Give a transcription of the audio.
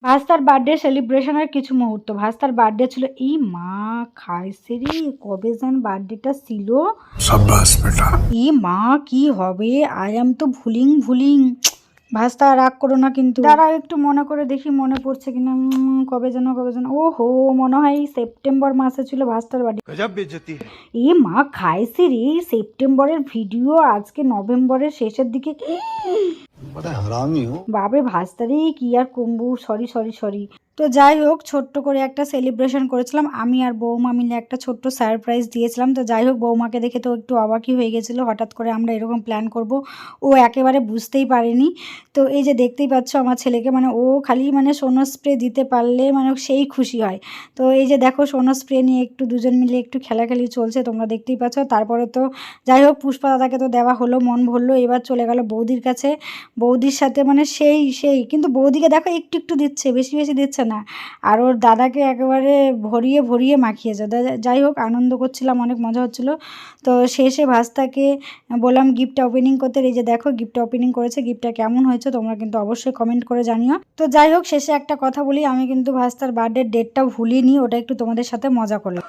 ভাস্তার birthday সেলিব্রেশনের কিছু মুহূর্ত। ভাস্তার birthday ছিল, এই মা খাইছে রে, কবে যেন বার্থডেটা ছিল। সাব্বাস বেটা। এই মা কি হবে, আই এম তো ভুলিং। ভাস্তা রাগ করো না কিন্তু, দাঁড়াও একটু মনে করে দেখি মনে পড়ছে কিনা। কবে যেন ও হো, মনে হয় সেপ্টেম্বর মাসে ছিল ভাস্তার বার্থডে। এই মা খাইছে রে, সেপ্টেম্বরের ভিডিও আজকে নভেম্বরের শেষের দিকে। বাপরে ভাস্তারে, কি আর কমবু, সরি। তো যাই হোক, ছোট্ট করে একটা সেলিব্রেশন করেছিলাম আমি আর বৌমা মিলে, একটা ছোট্ট সারপ্রাইজ দিয়েছিলাম। তো যাই হোক, বৌমাকে দেখে তো একটু অবাকই হয়ে গেছিলো, হঠাৎ করে আমরা এরকম প্ল্যান করব ও একেবারে বুঝতেই পারেনি। তো এই যে দেখতেই পাচ্ছ আমার ছেলেকে, মানে ও খালি মানে সোনো স্প্রে দিতে পারলে মানে সেই খুশি হয়। তো এই যে দেখো, সোনো স্প্রে নিয়ে একটু দুজন মিলে একটু খেলাখেলি চলছে, তোমরা দেখতেই পাচ্ছ। তারপরে তো যাই হোক, পুষ্পা দাদাকে তো দেওয়া হলো, মন ভরলো। এবার চলে গেল বৌদির কাছে, বৌদির সাথে মানে সেই কিন্তু বৌদিকে দেখো একটু দিচ্ছে, বেশি দিচ্ছে না। আর ওর দাদাকে একেবারে ভরিয়ে মাখিয়েছে। যাই হোক, আনন্দ করছিলাম, অনেক মজা হচ্ছিল। তো শেষে ভাস্তাকে বললাম গিফটটা ওপেনিং করতে। এই যে দেখো, গিফটটা ওপেনিং করেছে। গিফটটা কেমন হয়েছে তোমরা কিন্তু অবশ্যই কমেন্ট করে জানিও। তো যাই হোক, শেষে একটা কথা বলি, আমি কিন্তু ভাস্তার বার্থডে ডেটটা ভুলিনি, ওটা একটু তোমাদের সাথে মজা করলাম।